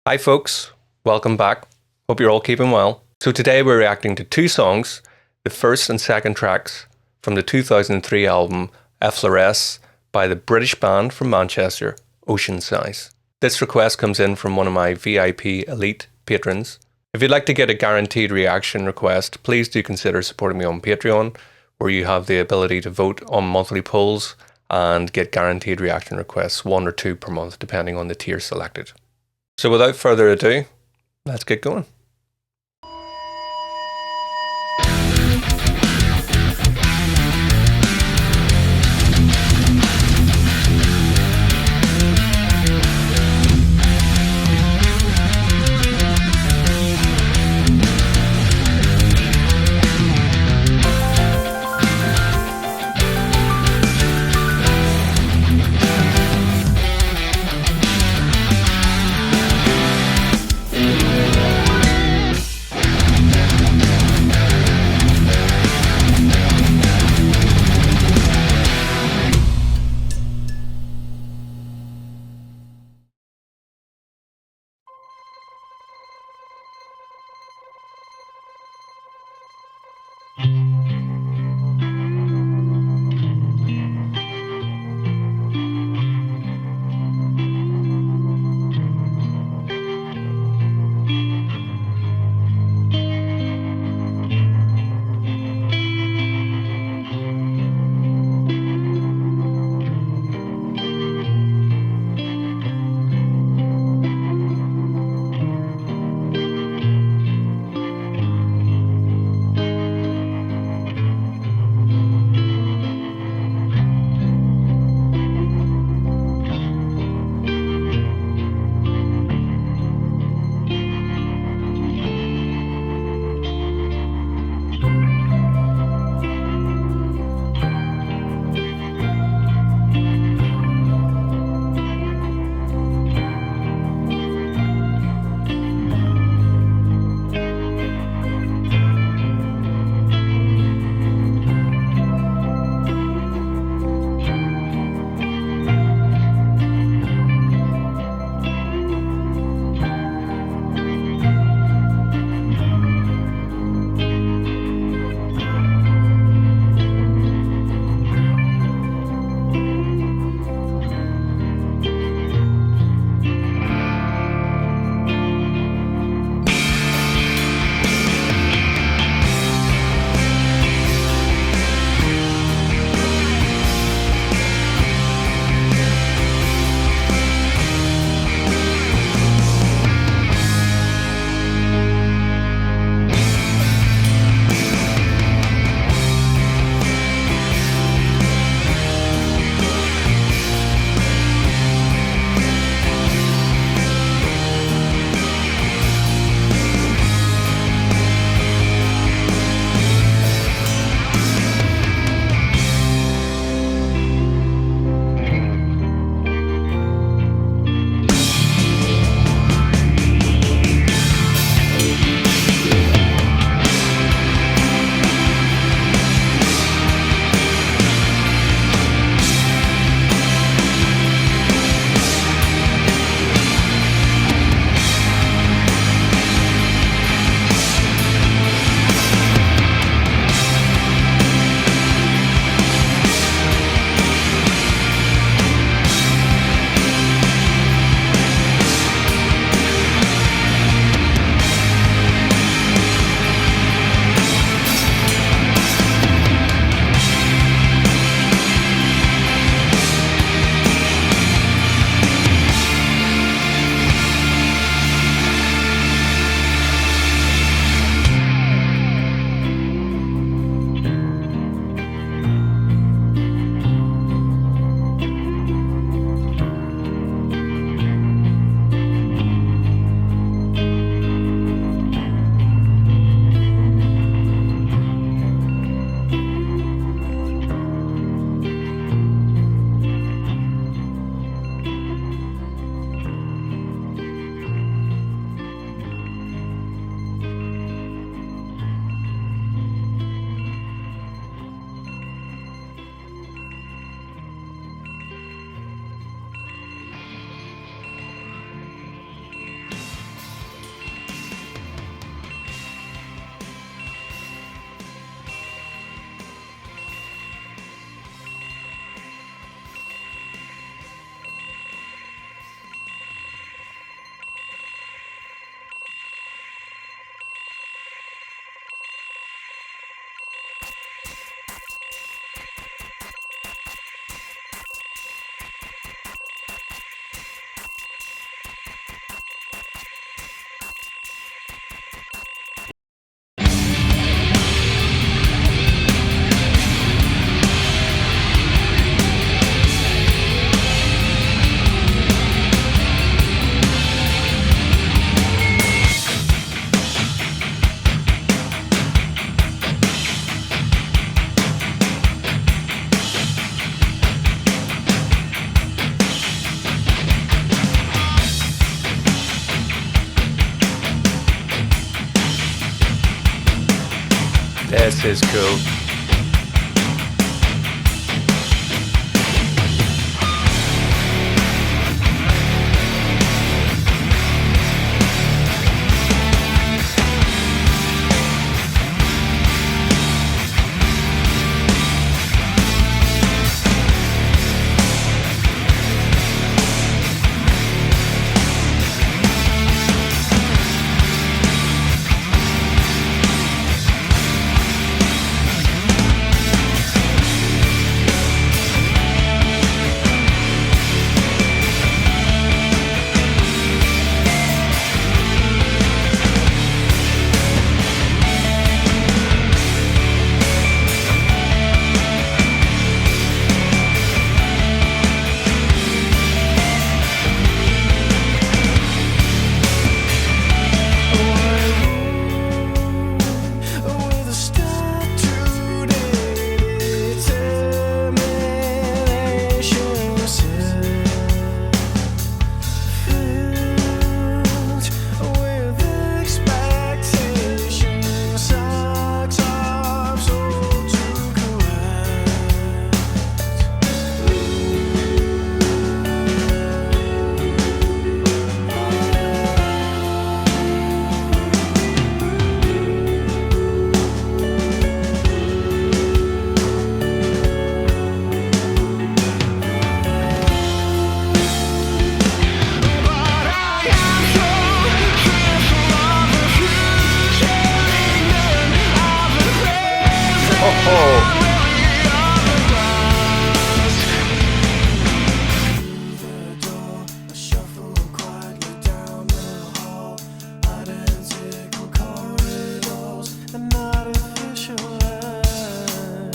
Hi folks, welcome back. Hope you're all keeping well. So today we're reacting to two songs, the first and second tracks from the 2003 album Effloresce by the British band from Manchester, Oceansize. This request comes in from one of my VIP elite patrons. If you'd like to get a guaranteed reaction request, please do consider supporting me on Patreon, where you have the ability to vote on monthly polls and get guaranteed reaction requests, 1 or 2 per month, depending on the tier selected. So without further ado, let's get going. This is cool.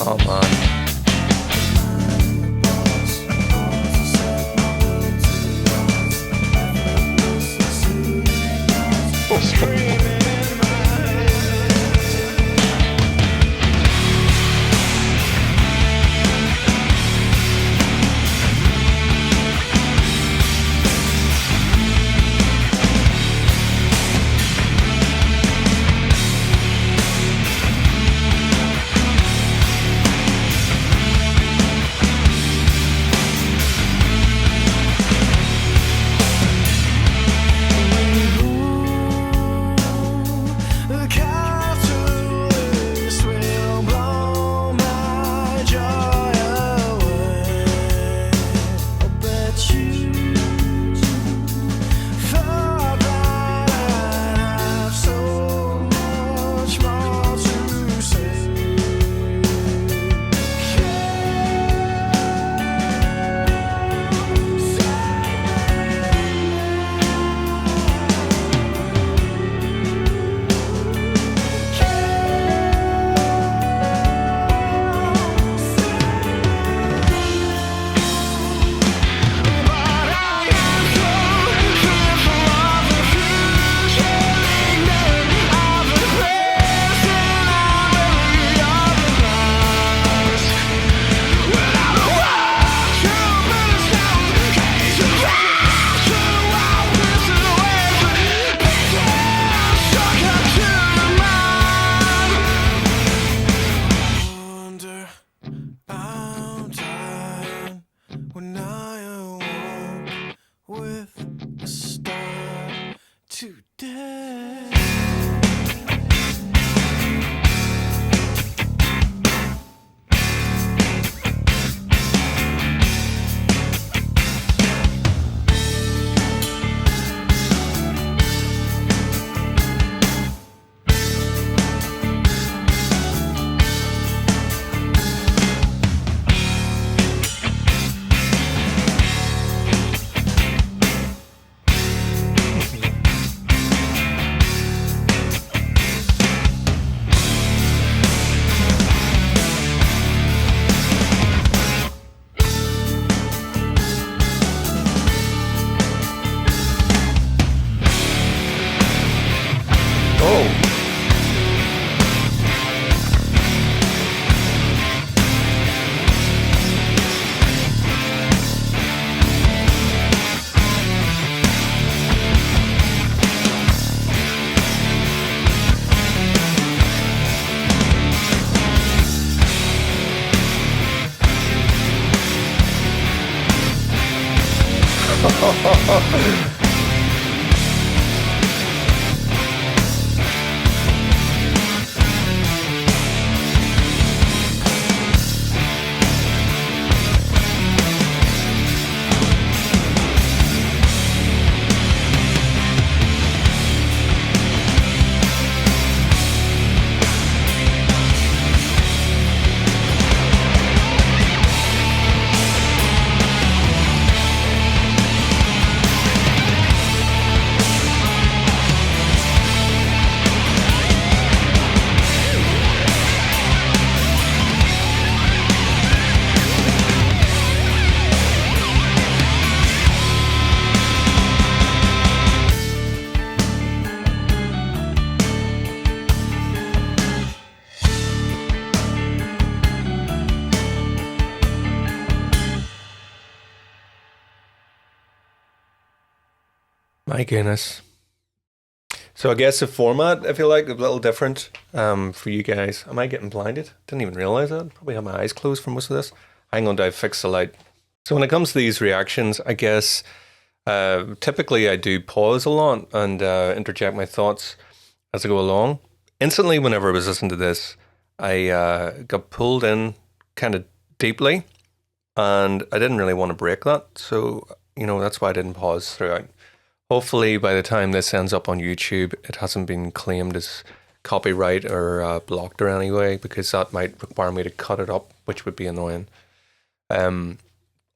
Oh man. My goodness. So I guess the format, I feel like, is a little different for you guys. Am I getting blinded? Didn't even realize that. Probably have my eyes closed for most of this. Hang on, I fix the light. So when it comes to these reactions, I guess typically I do pause a lot and interject my thoughts as I go along. Instantly, whenever I was listening to this, I got pulled in kind of deeply, and I didn't really want to break that. So, that's why I didn't pause throughout. Hopefully, by the time this ends up on YouTube, it hasn't been claimed as copyright or blocked or anyway, because that might require me to cut it up, which would be annoying.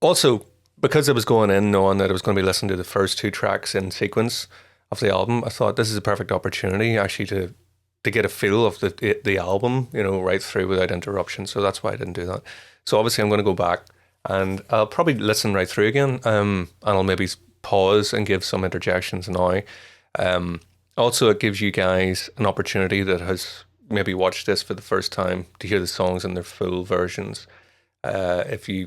Also, because I was going in knowing that I was going to be listening to the first two tracks in sequence of the album, I thought this is a perfect opportunity actually to get a feel of the album, right through without interruption. So that's why I didn't do that. So obviously, I'm going to go back and I'll probably listen right through again, and I'll maybe pause and give some interjections now. Also, it gives you guys an opportunity that has maybe watched this for the first time to hear the songs in their full versions. If you're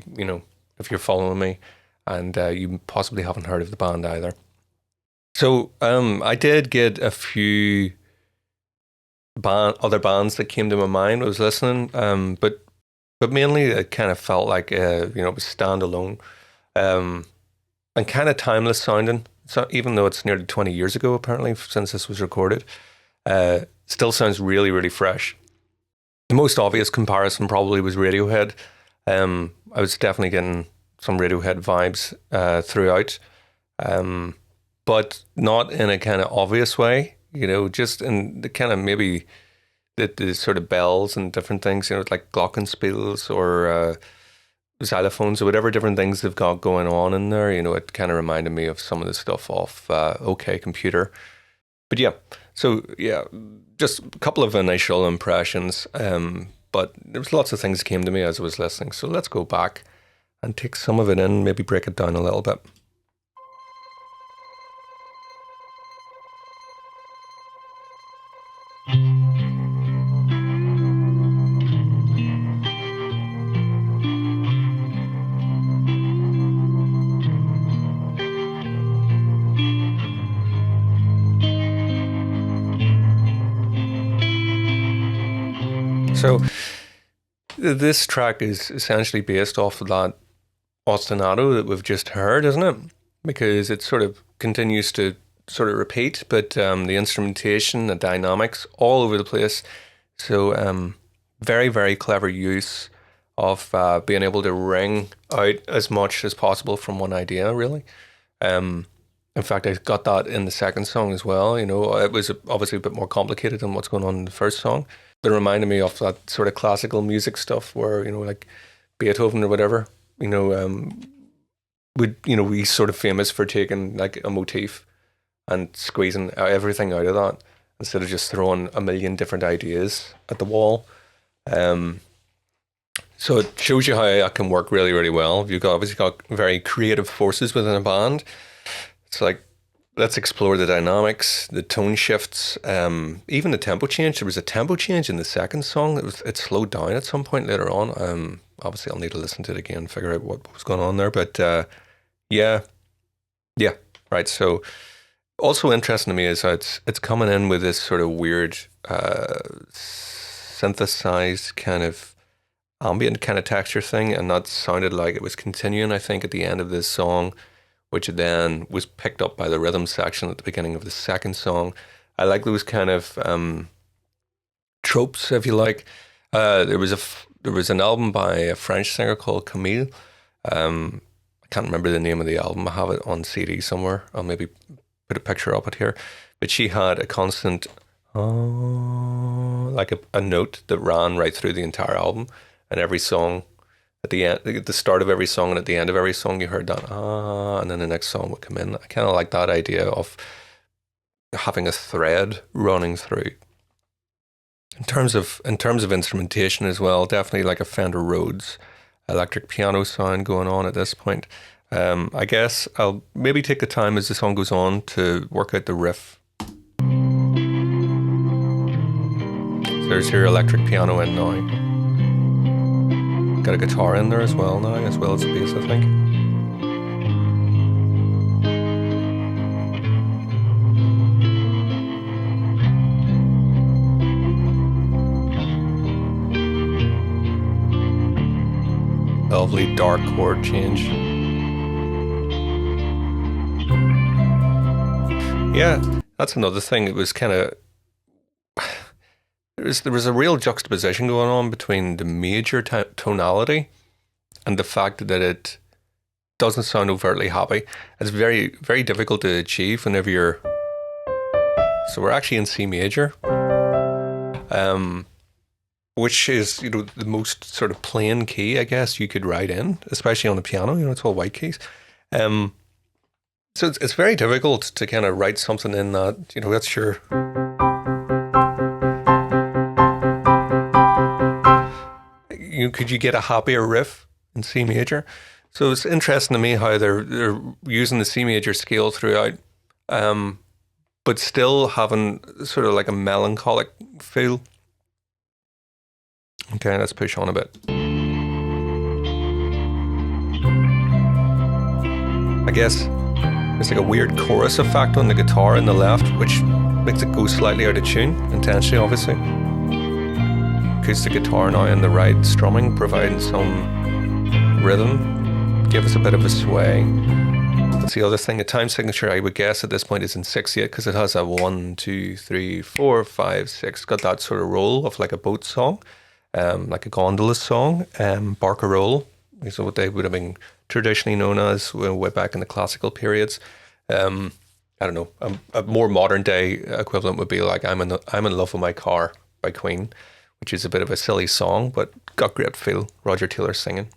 following me, and you possibly haven't heard of the band either. So I did get a few other bands that came to my mind when I was listening, but mainly it kind of felt like it was standalone. And kind of timeless sounding. So even though it's nearly 20 years ago, apparently, since this was recorded, still sounds really, really fresh. The most obvious comparison probably was Radiohead. I was definitely getting some Radiohead vibes throughout, but not in a kind of obvious way, just in the kind of maybe the sort of bells and different things, like glockenspiels or xylophones or whatever different things they've got going on in there. It kind of reminded me of some of the stuff off OK Computer. But just a couple of initial impressions. But there was lots of things that came to me as I was listening. So let's go back and take some of it in, maybe break it down a little bit. So this track is essentially based off of that ostinato that we've just heard, isn't it? Because it sort of continues to sort of repeat, but the instrumentation, the dynamics, all over the place. So very, very clever use of being able to wring out as much as possible from one idea, really. In fact, I got that in the second song as well. It was obviously a bit more complicated than what's going on in the first song. That reminded me of that sort of classical music stuff where, like Beethoven or whatever, he's sort of famous for taking like a motif and squeezing everything out of that instead of just throwing a million different ideas at the wall. So it shows you how that can work really, really well. You've obviously got very creative forces within a band. It's like, let's explore the dynamics, the tone shifts, even the tempo change. There was a tempo change in the second song. It slowed down at some point later on. Obviously, I'll need to listen to it again and figure out what was going on there. But yeah, right. So also interesting to me is how it's coming in with this sort of weird synthesized kind of ambient kind of texture thing, and that sounded like it was continuing, I think, at the end of this song which then was picked up by the rhythm section at the beginning of the second song. I like those kind of tropes, if you like. There was an album by a French singer called Camille. I can't remember the name of the album. I have it on CD somewhere. I'll maybe put a picture up it here. But she had a constant, like a note that ran right through the entire album, and every song. At the end, at the start of every song and at the end of every song, you heard that and then the next song would come in. I kind of like that idea of having a thread running through. In terms of instrumentation as well, definitely like a Fender Rhodes electric piano sound going on at this point. I guess I'll maybe take the time as the song goes on to work out the riff. So there's your electric piano in now. Got a guitar in there as well now, as well as the bass, I think. Lovely dark chord change. Yeah, that's another thing. It was kind of... There was a real juxtaposition going on between the major tonality and the fact that it doesn't sound overtly happy. It's very, very difficult to achieve whenever you're... So we're actually in C major, which is, you know, the most sort of plain key, I guess, you could write in, especially on the piano. You know, it's all white keys. So it's very difficult to kind of write something in that, you know, that's your... Could you get a happier riff in C major? So it's interesting to me how they're using the C major scale throughout, but still having sort of like a melancholic feel. Okay, let's push on a bit. I guess there's like a weird chorus effect on the guitar in the left, which makes it go slightly out of tune, intentionally, obviously. Acoustic guitar now in the right strumming, providing some rhythm, give us a bit of a sway. That's the other thing. The time signature, I would guess at this point, is in 6/8 because it has a 1, 2, 3, 4, 5, 6. Got that sort of roll of like a boat song, like a gondola song, barcarolle. These are what they would have been traditionally known as way back in the classical periods. I don't know. A more modern day equivalent would be like "I'm in Love with My Car" by Queen, which is a bit of a silly song, but got great feel. Roger Taylor singing.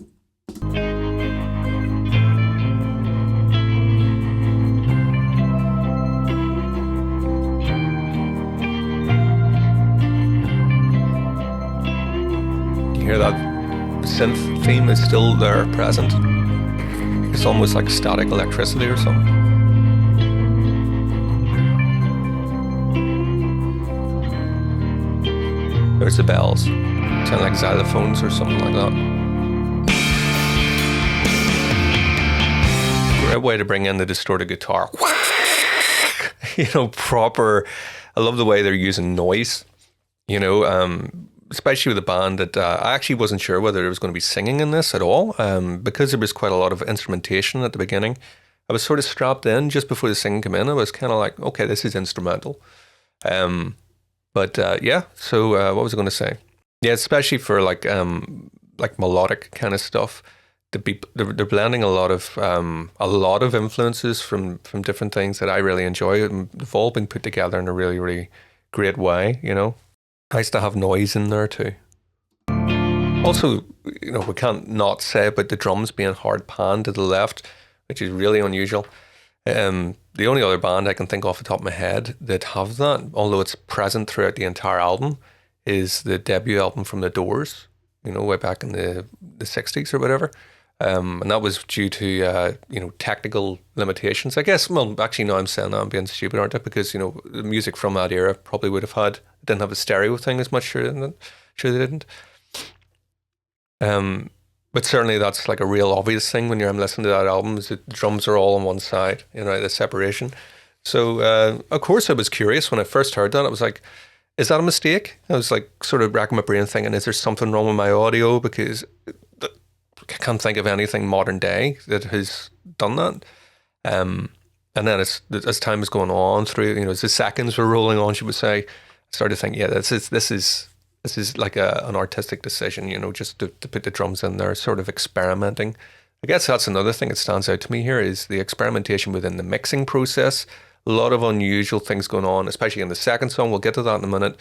You hear that synth theme is still there, present. It's almost like static electricity or something. There's the bells. Sound like xylophones or something like that. Great way to bring in the distorted guitar. You know, proper. I love the way they're using noise. You know, especially with a band that I actually wasn't sure whether there was going to be singing in this at all, because there was quite a lot of instrumentation at the beginning. I was sort of strapped in just before the singing came in. I was kind of like, okay, this is instrumental. But yeah, so what was I going to say? Yeah, especially for like melodic kind of stuff, they're blending a lot of influences from different things that I really enjoy. They've all been put together in a really, really great way. You know, nice to have noise in there too. Also, you know, we can't not say about the drums being hard panned to the left, which is really unusual. The only other band I can think off the top of my head that have that, although it's present throughout the entire album, is the debut album from The Doors, you know, way back in the 60s or whatever. And that was due to, you know, technical limitations. I guess, well, actually, no, I'm saying that I'm being stupid, aren't I? Because, you know, the music from that era probably would have didn't have a stereo thing as much, sure they didn't. But certainly that's like a real obvious thing when I'm listening to that album, is that the drums are all on one side, you know, the separation. So, of course, I was curious when I first heard that. I was like, is that a mistake? I was like sort of racking my brain thinking, is there something wrong with my audio? Because I can't think of anything modern day that has done that. And then as time was going on through, as the seconds were rolling on, she would say, I started to think, yeah, this is like an artistic decision, just to put the drums in there, sort of experimenting. I guess that's another thing that stands out to me here is the experimentation within the mixing process. A lot of unusual things going on, especially in the second song. We'll get to that in a minute.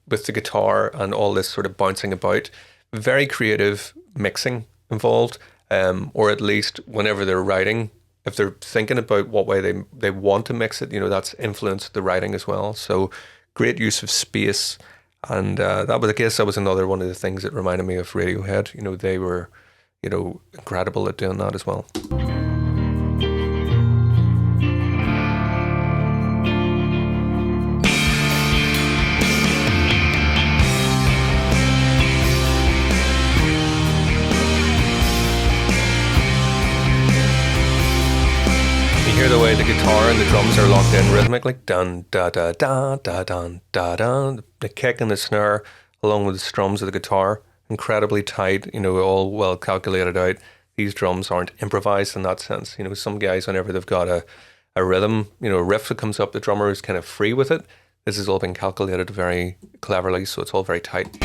With the guitar and all this sort of bouncing about. Very creative mixing involved, or at least whenever they're writing, if they're thinking about what way they want to mix it, that's influenced the writing as well. So great use of space. And I guess that was another one of the things that reminded me of Radiohead. They were, incredible at doing that as well. Hear the way the guitar and the drums are locked in rhythmically. Dun da da da da dun da da. The kick and the snare, along with the strums of the guitar, incredibly tight. All well calculated out. These drums aren't improvised in that sense. Some guys, whenever they've got a rhythm, a riff that comes up, the drummer is kind of free with it. This has all been calculated very cleverly, so it's all very tight.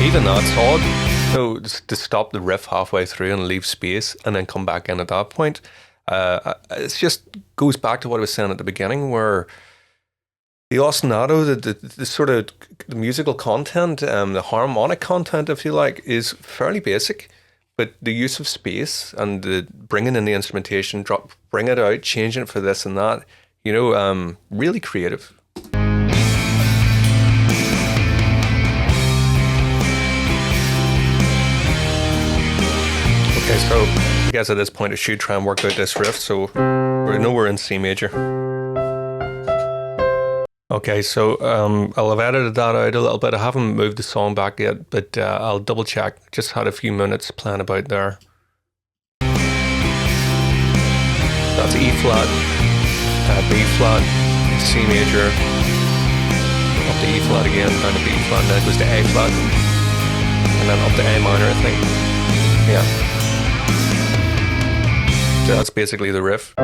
Even that's odd, to stop the riff halfway through and leave space and then come back in at that point. It just goes back to what I was saying at the beginning, where the ostinato, the sort of the musical content, the harmonic content, if you like, is fairly basic. But the use of space and the bringing in the instrumentation, bring it out, changing it for this and that, really creative. Okay, so I guess at this point I should try and work out this riff. So we know we're in C major. Okay, so I'll have edited that out a little bit. I haven't moved the song back yet, but I'll double check. Just had a few minutes playing about there. That's E flat, B flat, C major, up to E flat again, down to B flat, and then it goes to A flat, and then up to A minor, I think. Yeah. So that's basically the riff.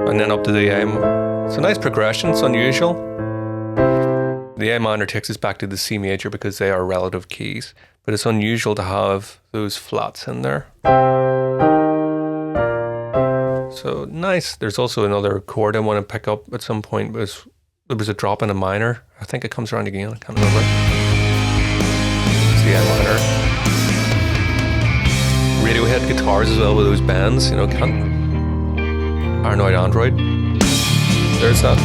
And then up to the A. It's a nice progression, it's unusual. The A minor takes us back to the C major because they are relative keys, but it's unusual to have those flats in there. So nice. There's also another chord I want to pick up at some point. There was a drop in a minor. I think it comes around again. I can't remember. It's the A minor. Radiohead guitars as well with those bends. Paranoid Android. There's that.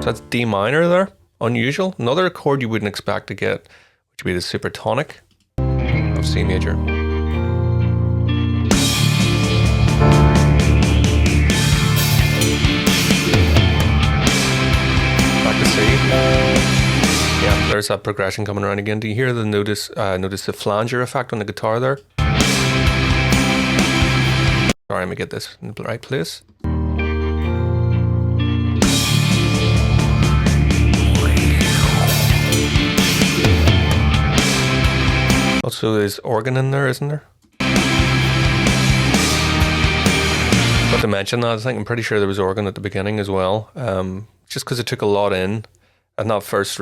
So that's D minor there. Unusual. Another chord you wouldn't expect to get, which would be the supertonic of C major. Yeah, there's that progression coming around again. Do you hear notice the flanger effect on the guitar there? Sorry, let me get this in the right place. Also, there's organ in there, isn't there? But to mention that, I'm pretty sure there was organ at the beginning as well. Just because it took a lot in. And that first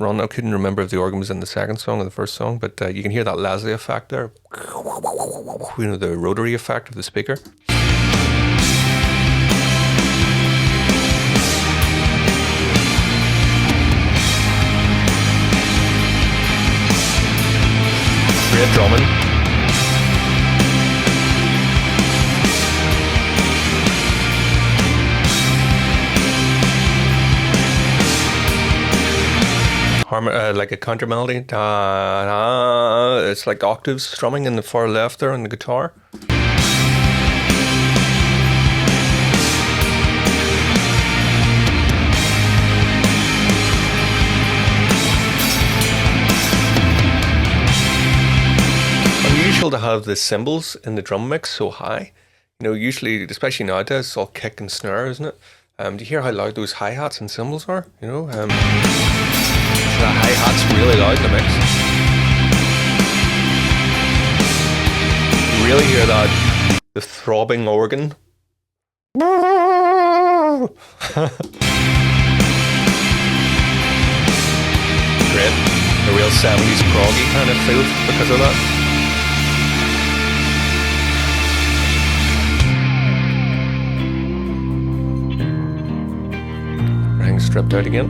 run, I couldn't remember if the organ was in the second song or the first song, but you can hear that Leslie effect there. The rotary effect of the speaker. Great drumming. Like a counter melody. It's like octaves strumming in the far left there on the guitar. unusual to have the cymbals in the drum mix so high. You know, usually, especially nowadays, it's all kick and snare, isn't it? Do you hear how loud those hi-hats and cymbals are? You know, the hi-hat's really loud in the mix. You really hear that, the throbbing organ. Great. A real 70s proggy kind of feel because of that. Everything's stripped out again.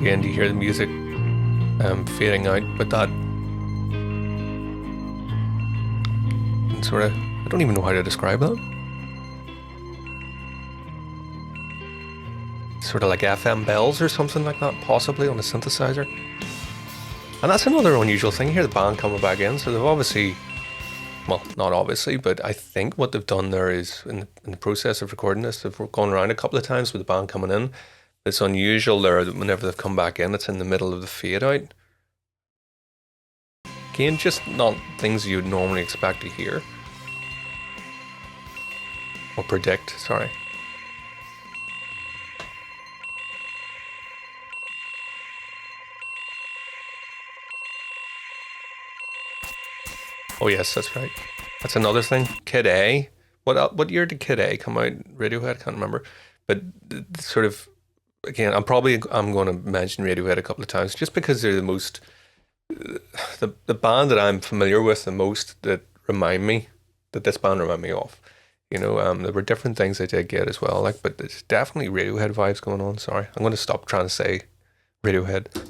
Again, you hear the music fading out, but that sort of, I don't even know how to describe that. Sort of like FM bells or something like that, possibly on a synthesizer. And that's another unusual thing. You hear the band coming back in, so they've obviously, well, not obviously, but I think what they've done there is, in the process of recording this, they've gone around a couple of times with the band coming in. It's unusual there that whenever they've come back in, it's in the middle of the fade out. Again, just not things you'd normally expect to hear. Or predict, sorry. Oh yes, that's right. That's another thing. Kid A. What year did Kid A come out? Radiohead, can't remember. But sort of, again, I'm going to mention Radiohead a couple of times just because they're the most, the band that I'm familiar with the most that this band remind me of. You know, there were different things they did get as well, like, but there's definitely Radiohead vibes going on. Sorry, I'm going to stop trying to say Radiohead.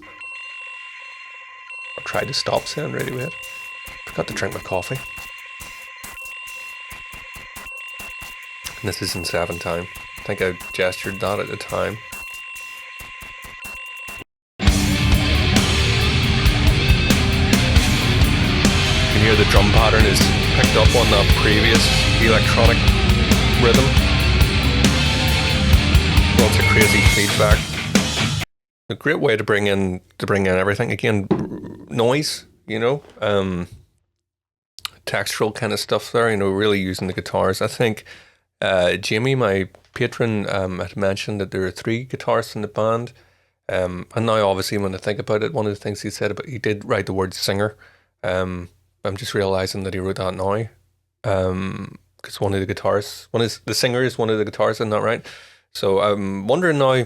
I tried to stop saying Radiohead. Forgot to drink my coffee. And this is in 7 time. I think I gestured that at the time. You can hear the drum pattern is picked up on that previous electronic rhythm. Lots of crazy feedback. A great way to bring in everything. Again, noise, you know, textural kind of stuff there, you know, really using the guitars. I think Jamie, my patron, had mentioned that there are 3 guitarists in the band. And now obviously when I think about it, one of the things he said about, he did write the word singer. I'm just realizing that he wrote that now. Because one of the guitarists, the singer is one of the guitarists, isn't that right? So I'm wondering now,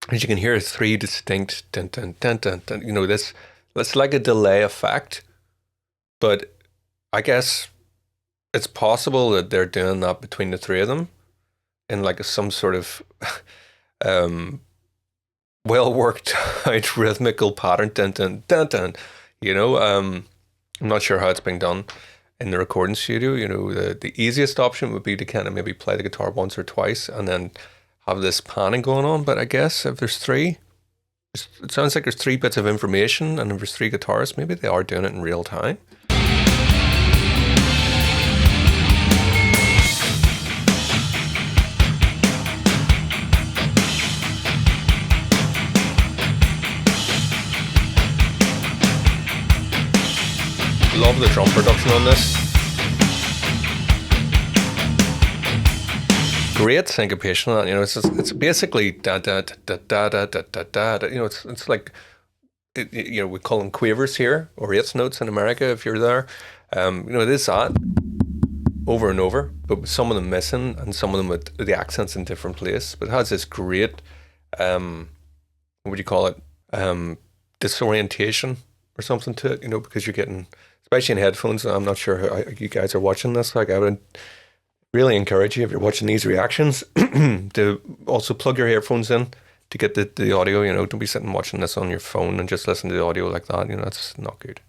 as you can hear 3 distinct dun, dun, dun, dun, dun, you know, that's like a delay effect. But I guess it's possible that they're doing that between the 3 of them in like some sort of well worked out rhythmical pattern, dun, dun, dun, dun. You know, I'm not sure how it's being done in the recording studio. You know, the easiest option would be to kind of maybe play the guitar once or twice and then have this panning going on. But I guess if there's 3, it sounds like there's 3 bits of information, and if there's 3 guitarists, maybe they are doing it in real time. Love the drum production on this. Great syncopation on that. You know, it's basically da da da da da da da da. You know, it's like, you know, we call them quavers here, or 8th notes in America if you're there. You know, it is that over and over, but with some of them missing and some of them with the accents in different places. But it has this great, what would you call it, disorientation or something to it. You know, because you're getting, especially in headphones. I'm not sure how you guys are watching this. Like, I would really encourage you, if you're watching these reactions, to also plug your earphones in to get the audio. You know, don't be sitting watching this on your phone and just listen to the audio like that. You know, that's not good.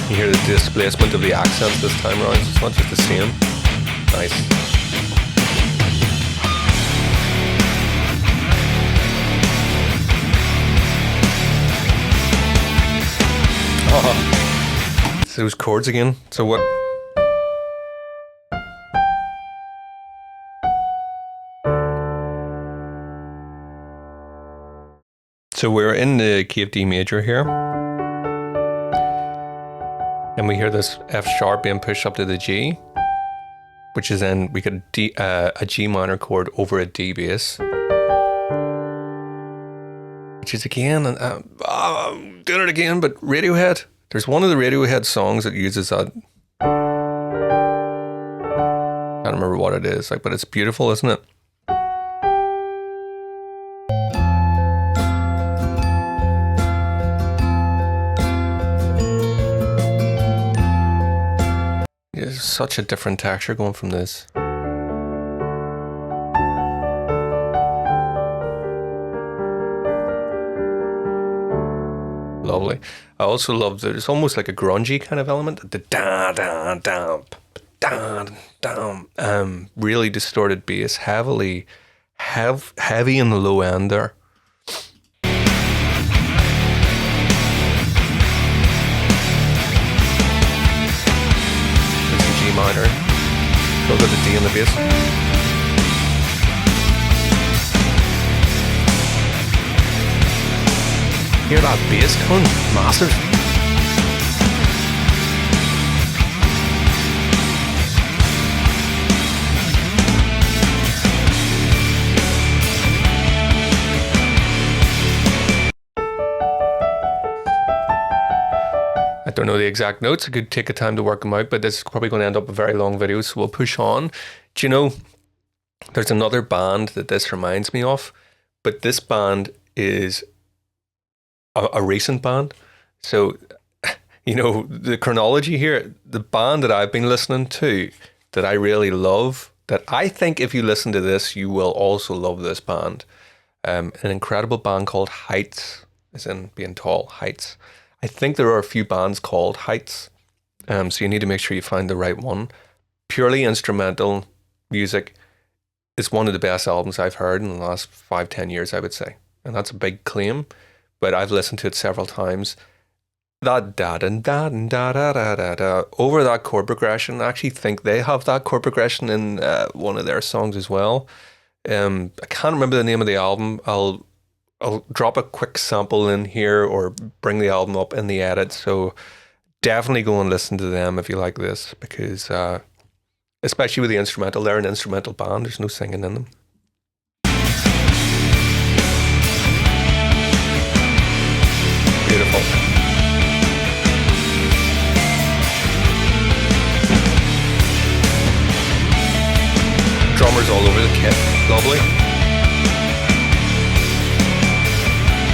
You hear the displacement of the accents this time around. It's not just the same. Nice. to those chords again. So what? So we're in the key of D major here. And we hear this F sharp being pushed up to the G, which is then we get a G minor chord over a D bass. Which is again, I'm doing it again, but Radiohead. There's one of the Radiohead songs that uses that. I don't remember what it is, like, but it's beautiful, isn't it? There's such a different texture going from this. Lovely. I also love that it's almost like a grungy kind of element. The da da da da da. Really distorted bass, heavy in the low end there. It's a G minor. Still got the D in the bass. Hear that bass coming? Massive. I don't know the exact notes. I could take a time to work them out, but this is probably going to end up a very long video, so we'll push on. Do you know, there's another band that this reminds me of, but this band is a recent band. So, you know, the chronology here, the band that I've been listening to that I really love, that I think if you listen to this, you will also love this band. An incredible band called Heights, as in being tall, Heights. I think there are a few bands called Heights, so you need to make sure you find the right one. Purely instrumental music is one of the best albums I've heard in the last 5-10 years, I would say. And that's a big claim. But I've listened to it several times. That da da da da da da da da over that chord progression. I actually think they have that chord progression in one of their songs as well. I can't remember the name of the album. I'll drop a quick sample in here or bring the album up in the edit. So definitely go and listen to them if you like this, because especially with the instrumental, they're an instrumental band. There's no singing in them. Beautiful. Drummers all over the kit. Lovely.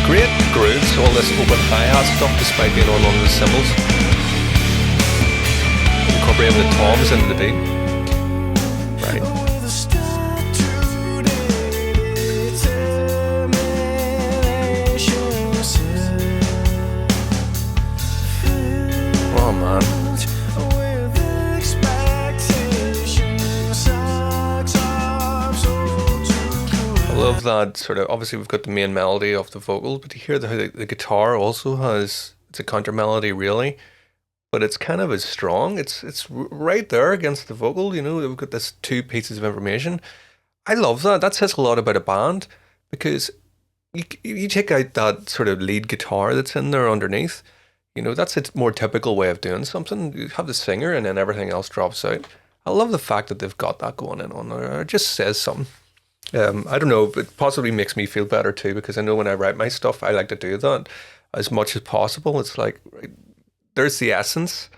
Great grooves, all this open hi-hat stuff despite being on one of the cymbals. Incorporating the toms into the beat. Right. Oh man. I love that sort of, obviously we've got the main melody of the vocal, but you hear the guitar also has, it's a counter melody really, but it's kind of as strong. It's right there against the vocal, you know, we've got this two pieces of information. I love that. That says a lot about a band, because you take out that sort of lead guitar that's in there underneath. You know, that's a more typical way of doing something. You have the singer and then everything else drops out. I love the fact that they've got that going in on there. It just says something. I don't know, it possibly makes me feel better too, because I know when I write my stuff, I like to do that as much as possible. It's like, right, there's the essence,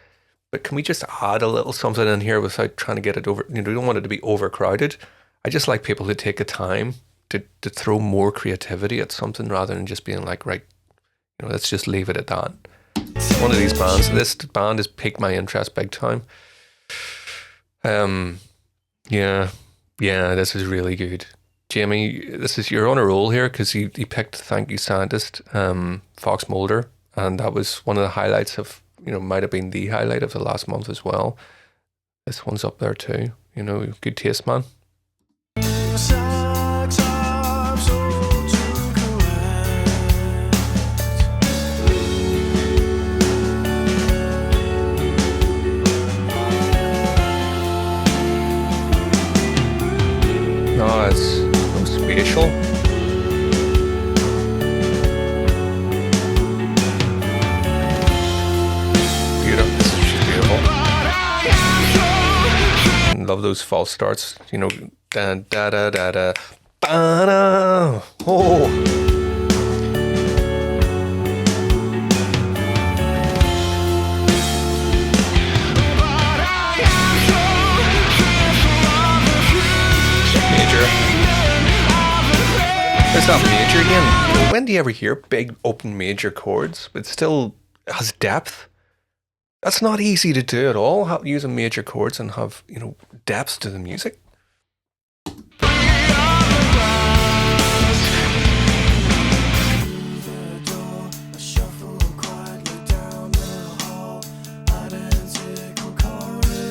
but can we just add a little something in here without trying to get it over, you know, we don't want it to be overcrowded. I just like people to take the time to throw more creativity at something rather than just being like, right, you know, let's just leave it at that. One of these bands, this band has piqued my interest big time. Yeah, this is really good. Jamie, you're on a roll here, because you picked Thank You Scientist, Fox Mulder, and that was one of the highlights of, you know, might have been the highlight of the last month as well. This one's up there too, you know, good taste, man. special. Beautiful. This is just beautiful. Love those false starts. You know, da da da da da. Ba-da. Oh. There's that major again. You know, when do you ever hear big open major chords, but still has depth? That's not easy to do at all. Using major chords and have, you know, depth to the music.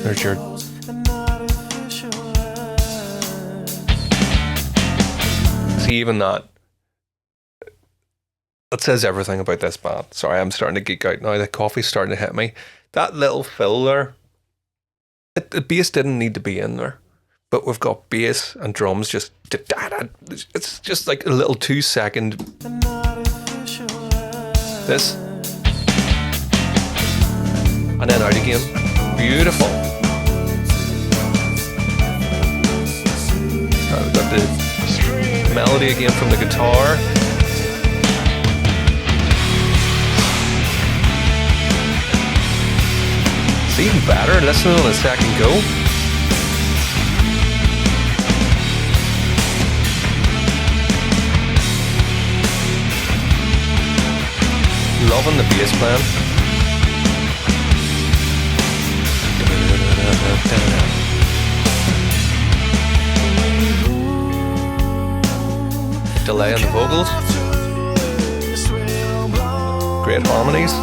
There's your. Even that says everything about this band. Sorry, I'm starting to geek out now. The coffee's starting to hit me. That little fill there, the bass didn't need to be in there, but we've got bass and drums just, it's just like a little 2-second. This. And then out again. Beautiful. Right, we've got the melody again from the guitar. It's even better. Listen on a second go. Loving the bass playing. Delay on the vocals. Great harmonies.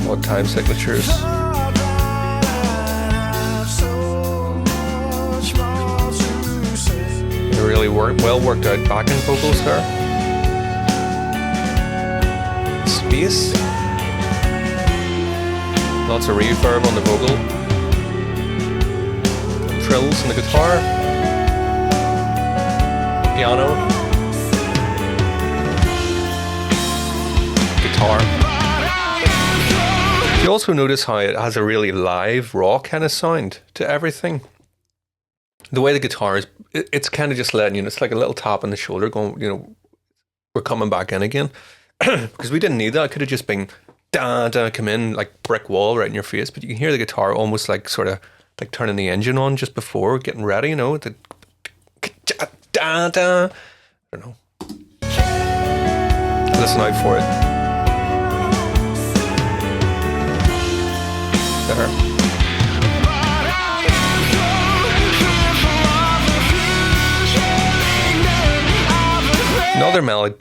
What time signatures. They're really well worked out backing vocals there. Space. Lots of reverb on the vocal. Trills on the guitar, piano, guitar. You also notice how it has a really live, raw kind of sound to everything. The way the guitar is, it's kind of just letting you know, it's like a little tap on the shoulder going, you know, we're coming back in again. Because we didn't need that. It could have just been da-da, come in like brick wall right in your face. But you can hear the guitar almost like sort of like turning the engine on just before getting ready, you know, the da-da. I don't know. Listen out for it. There. Another melody.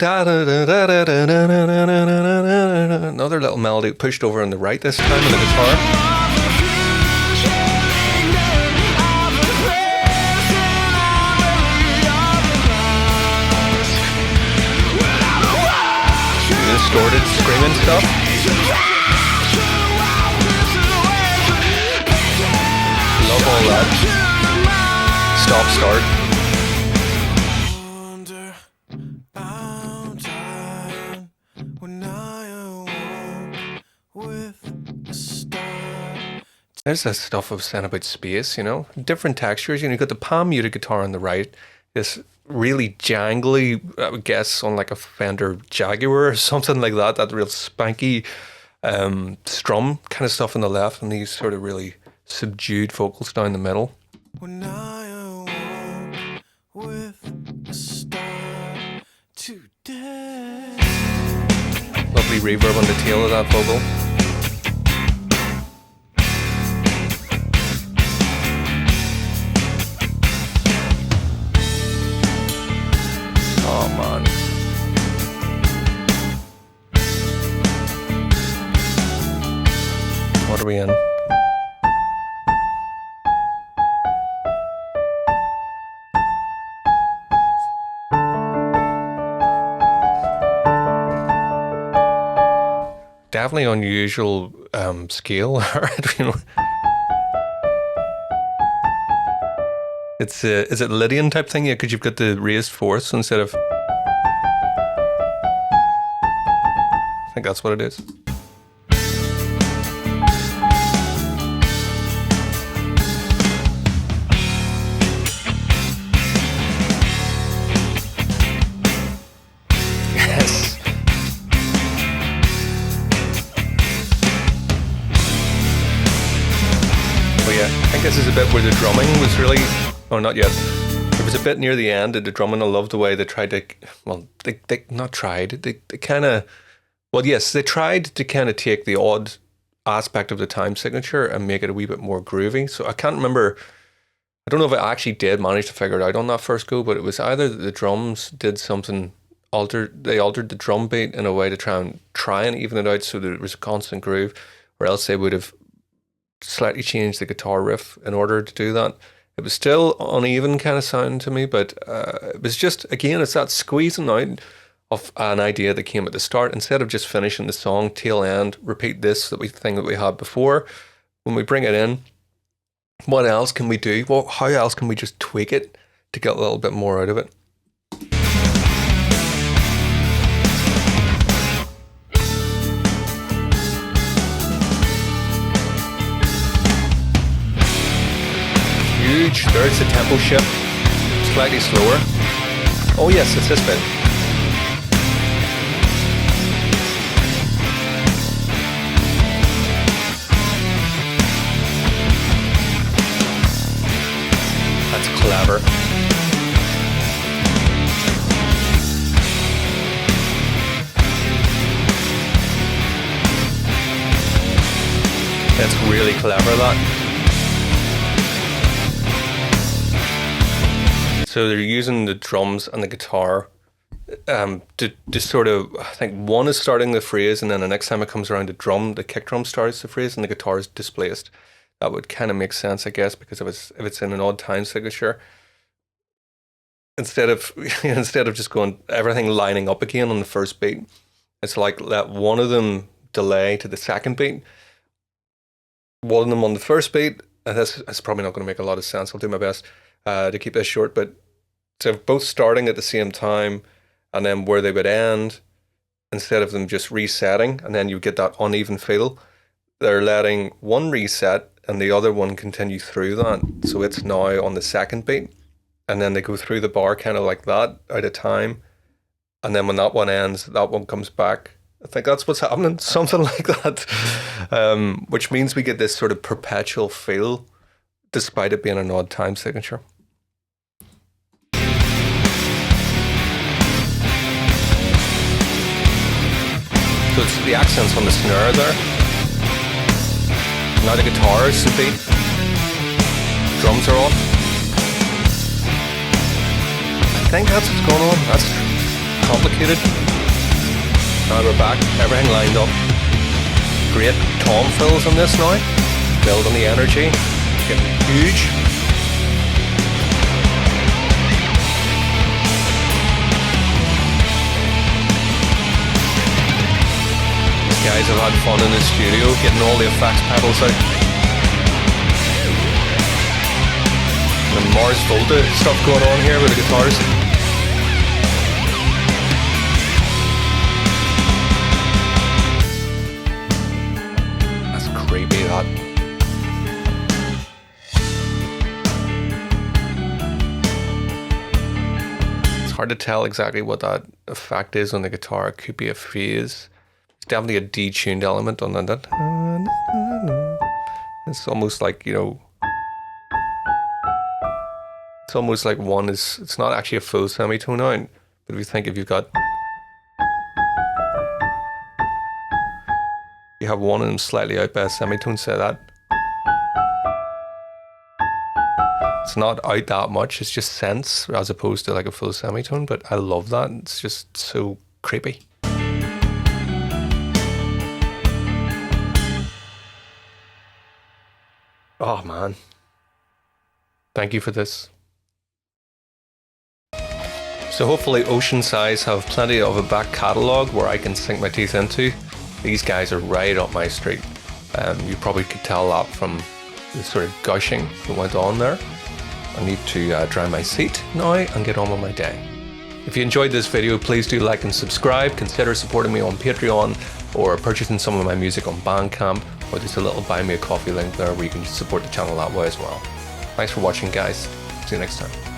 Another little melody pushed over on the right this time on the guitar. Distorted screaming stuff. Love all that. Stop, start. There's that stuff I was saying about space, you know, different textures. You know, you got the palm muted guitar on the right, this really jangly, I would guess, on like a Fender Jaguar or something like that, that real spanky strum kind of stuff on the left, and these sort of really subdued vocals down the middle. When I awoke with a star today. Lovely reverb on the tail of that vocal. Oh man. What are we in? Definitely unusual scale. You know. It's is it Lydian type thing? Yeah, because you've got the raised fourths instead of. I think that's what it is. Yes. Oh yeah, I think this is a bit where the drumming was really. Oh, not yet. There was a bit near the end of the drumming. I love the way they tried to. Well, they not tried. They kind of. Well, yes, they tried to kind of take the odd aspect of the time signature and make it a wee bit more groovy. So I can't remember. I don't know if I actually did manage to figure it out on that first go, but it was either that the drums did something they altered the drum beat in a way to try and even it out so that it was a constant groove, or else they would have slightly changed the guitar riff in order to do that. It was still uneven kind of sound to me, but it was just, again, it's that squeezing out of an idea that came at the start. Instead of just finishing the song, tail end, repeat this thing that we had before, when we bring it in, what else can we do? Well, how else can we just tweak it to get a little bit more out of it? Huge. There's the tempo shift, slightly slower. Oh yes, it's this bit. That's clever. That's really clever, that. So they're using the drums and the guitar to sort of, I think one is starting the phrase, and then the next time it comes around, the kick drum starts the phrase and the guitar is displaced. That would kind of make sense, I guess, because if it's in an odd time signature, instead of just going everything lining up again on the first beat, it's like let one of them delay to the second beat, one of them on the first beat, and that's probably not going to make a lot of sense. I'll do my best to keep this short, but so both starting at the same time, and then where they would end, instead of them just resetting, and then you get that uneven feel, they're letting one reset and the other one continue through that. So it's now on the second beat, and then they go through the bar kind of like that out of time, and then when that one ends, that one comes back. I think that's what's happening, something like that, which means we get this sort of perpetual feel, despite it being an odd time signature. So it's the accents on the snare there. Now the guitar is the beat. Drums are off. I think that's what's going on. That's complicated. Now we're back. Everything lined up. Great tom fills on this now. Building the energy. Getting huge. Guys have had fun in the studio getting all the effects pedals out. The Mars Volta stuff going on here with the guitars. That's creepy, that. It's hard to tell exactly what that effect is on the guitar. It could be a phase. Definitely a detuned element on that. It's almost like, you know, it's almost like one is, it's not actually a full semitone now, but if you've got, you have one of them slightly out by a semitone, say that. It's not out that much, it's just sense as opposed to like a full semitone, but I love that. It's just so creepy. Oh man, thank you for this. So hopefully Oceansize have plenty of a back catalogue where I can sink my teeth into. These guys are right up my street. You probably could tell that from the sort of gushing that went on there. I need to dry my seat now and get on with my day. If you enjoyed this video, please do like and subscribe. Consider supporting me on Patreon or purchasing some of my music on Bandcamp, or there's a little buy me a coffee link there where you can support the channel that way as well. Thanks for watching, guys. See you next time.